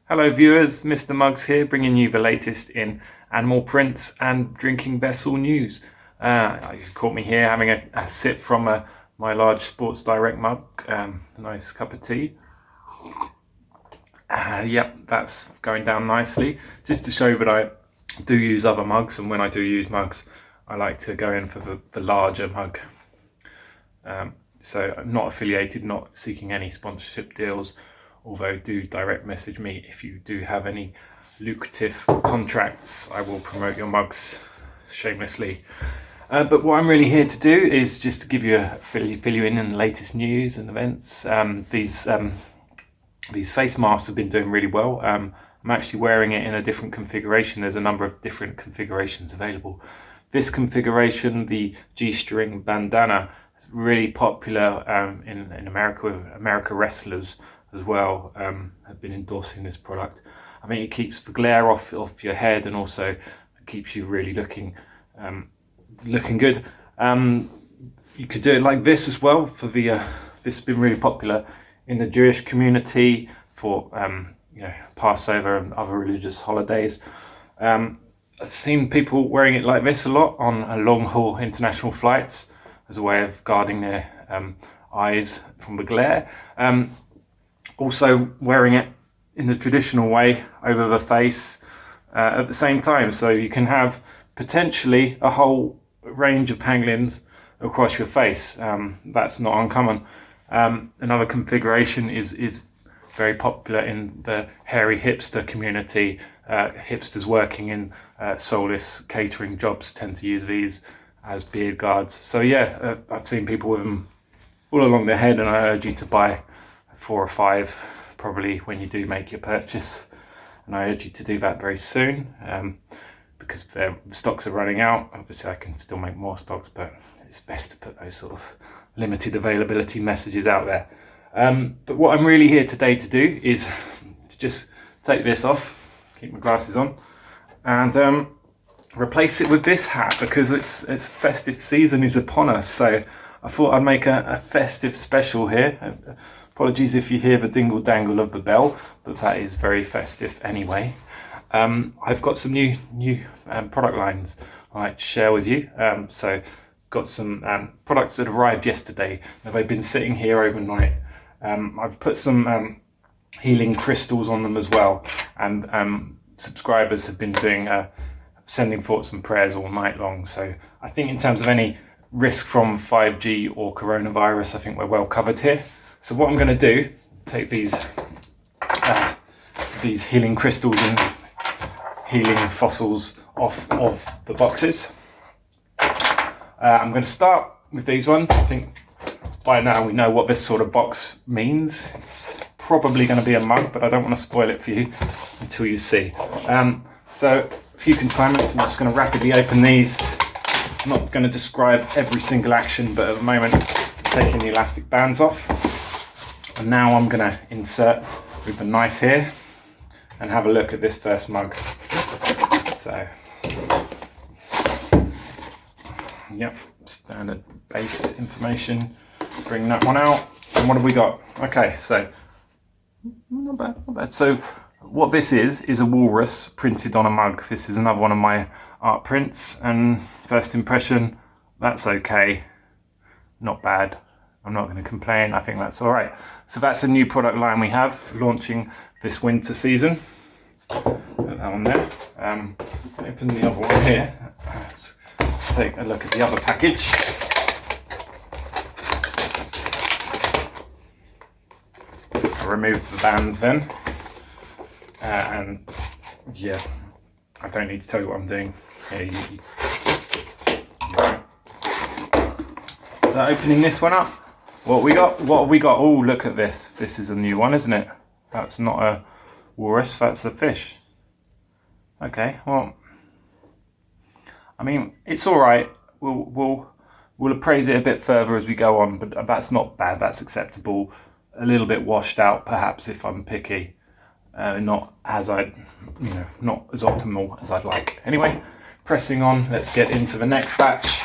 Hello viewers, Mr. Muggs here, bringing you the latest in animal prints and drinking vessel news. You caught me here having a sip from my large Sports Direct mug, a nice cup of tea. Yep, that's going down nicely. Just to show that I do use other mugs, and when I do use mugs, I like to go in for the larger mug. So I'm not affiliated, not seeking any sponsorship deals, although do direct message me if you do have any lucrative contracts. I will promote your mugs shamelessly. But what I'm really here to do is just to give you fill you in on the latest news and events. These face masks have been doing really well. I'm actually wearing it in a different configuration. There's a number of different configurations available. This configuration, the G-string bandana, is really popular in America. America wrestlers as well have been endorsing this product. I mean, it keeps the glare off your head, and also it keeps you really looking good. You could do it like this as well. For the this has been really popular in the Jewish community for Passover and other religious holidays. I've seen people wearing it like this a lot on long haul international flights as a way of guarding their eyes from the glare. Also wearing it in the traditional way over the face at the same time, so you can have potentially a whole range of pangolins across your face. That's not uncommon. Another configuration is very popular in the hairy hipster community. Hipsters working in soulless catering jobs tend to use these as beard guards. So yeah, I've seen people with them all along their head, and I urge you to buy 4 or 5 probably when you do make your purchase, and I urge you to do that very soon because the stocks are running out. Obviously I can still make more stocks, but it's best to put those sort of limited availability messages out there. But what I'm really here today to do is to just take this off, keep my glasses on, and replace it with this hat, because it's festive season is upon us. So I thought I'd make a festive special here. Apologies if you hear the dingle dangle of the bell, but that is very festive anyway. I've got some new product lines I'd like to share with you. So got some products that arrived yesterday. Now, they've been sitting here overnight. I've put some healing crystals on them as well, and subscribers have been doing sending thoughts and prayers all night long. So I think in terms of any risk from 5G or coronavirus, I think we're well covered here. So what I'm going to do, take these healing crystals and healing fossils off of the boxes. I'm going to start with these ones. I think by now we know what this sort of box means. It's probably going to be a mug, but I don't want to spoil it for you until you see. So a few consignments. I'm just going to rapidly open these. I'm not going to describe every single action, but at the moment taking the elastic bands off. And now I'm going to insert with a knife here and have a look at this first mug. So yep, standard base information. Bring that one out. And what have we got? Okay, so not bad, not bad. So what this is a walrus printed on a mug. This is another one of my art prints, and first impression, that's okay. Not bad. I'm not going to complain. I think that's all right. So that's a new product line we have launching this winter season. Put that on there. Open the other one here. Let's take a look at the other package. I removed the bands then, and yeah, I don't need to tell you what I'm doing. Here, so opening this one up, what have we got? Oh, look at this. This is a new one, isn't it? That's not a walrus, that's a fish. Okay, well, I mean, it's all right. We'll appraise it a bit further as we go on, but that's not bad. That's acceptable. A little bit washed out, perhaps, if I'm picky. Not as not as optimal as I'd like. Anyway, pressing on. Let's get into the next batch.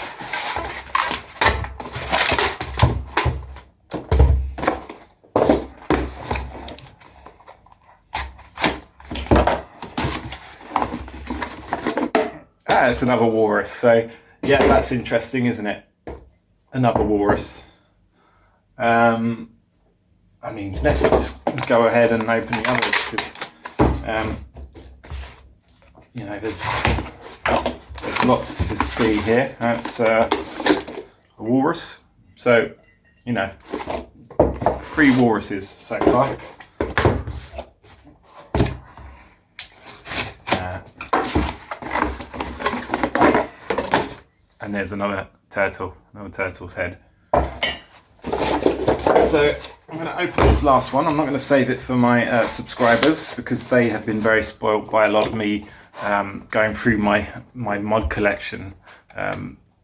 it's another walrus. So yeah, that's interesting, isn't it? Another walrus. I mean, let's just go ahead and open the others, because you know, there's lots to see here. That's a walrus. So, you know, 3 walruses so far. And there's another turtle's head. So I'm going to open this last one. I'm not going to save it for my subscribers, because they have been very spoiled by a lot of me going through my mod collection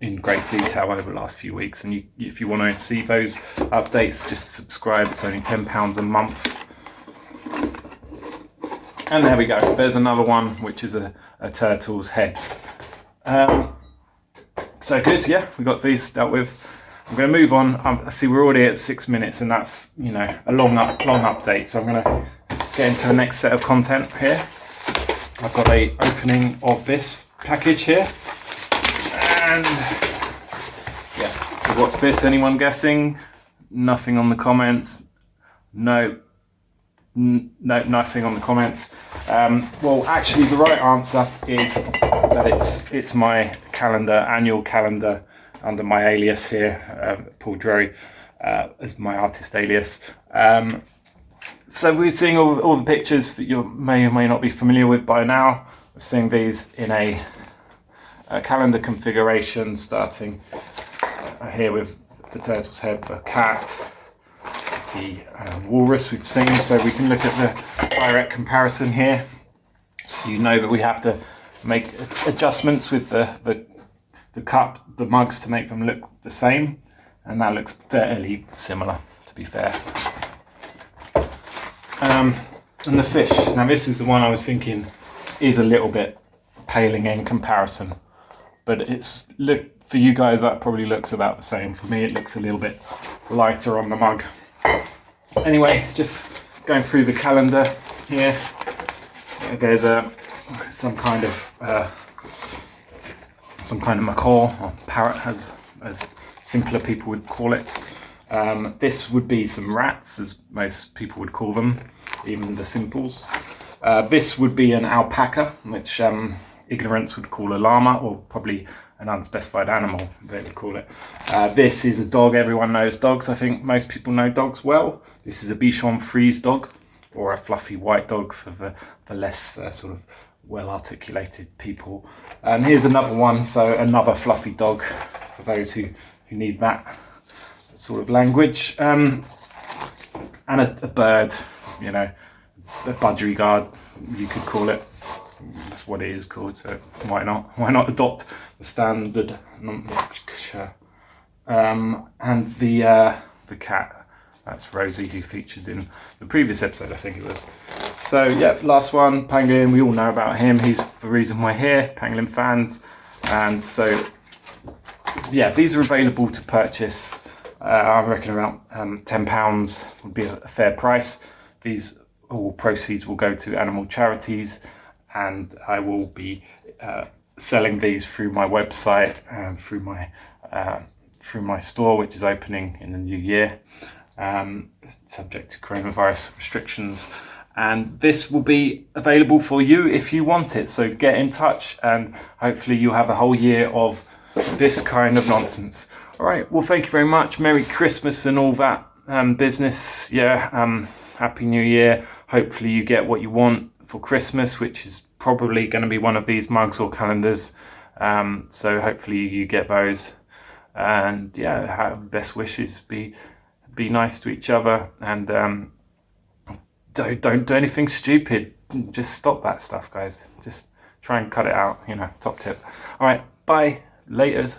in great detail over the last few weeks. And if you want to see those updates, just subscribe. It's only £10 a month. And there we go. There's another one, which is a turtle's head. So good, yeah, we got these dealt with. I'm going to move on. I see we're already at 6 minutes, and that's, you know, a long update. So I'm going to get into the next set of content here. I've got a opening of this package here, and yeah. So what's this? Anyone guessing? Nothing on the comments. No, nothing on the comments. Well, actually, the right answer is that it's my calendar, annual calendar, under my alias here, Paul Droy, as my artist alias. So we're seeing all the pictures that you may or may not be familiar with by now. We're seeing these in a calendar configuration, starting here with the turtle's head, the cat, the walrus we've seen. So we can look at the direct comparison here. So you know that we have to make adjustments with the cup, the mugs, to make them look the same, and that looks fairly similar, to be fair. And the fish, now this is the one I was thinking is a little bit paling in comparison, but for you guys that probably looks about the same. For me it looks a little bit lighter on the mug. Anyway, just going through the calendar here, there's some kind of macaw, or parrot, as simpler people would call it. This would be some rats, as most people would call them, even the simples. This would be an alpaca, which ignorance would call a llama, or probably an unspecified animal, they would call it. This is a dog. Everyone knows dogs. I think most people know dogs well. This is a Bichon Frise dog, or a fluffy white dog for the less sort of well-articulated people. Here's another one, so another fluffy dog for those who need that sort of language. And a bird, you know, a budgerigard, you could call it. That's what it is called, so why not adopt the standard nomenclature. And the cat, that's Rosie, who featured in the previous episode, I think it was. So yeah, last one, Pangolin. We all know about him. He's the reason we're here, Pangolin fans. And so yeah, these are available to purchase. I reckon around £10 would be a fair price. These all proceeds will go to animal charities, and I will be selling these through my website, through my store, which is opening in the new year, subject to coronavirus restrictions. And this will be available for you if you want it. So get in touch, and hopefully you'll have a whole year of this kind of nonsense. All right, well, thank you very much. Merry Christmas and all that business. Yeah, Happy New Year. Hopefully you get what you want for Christmas, which is probably going to be one of these mugs or calendars. So hopefully you get those. And yeah, have best wishes. Be nice to each other, and don't do anything stupid. Just stop that stuff, guys. Just try and cut it out, you know, top tip. All right, bye, laters.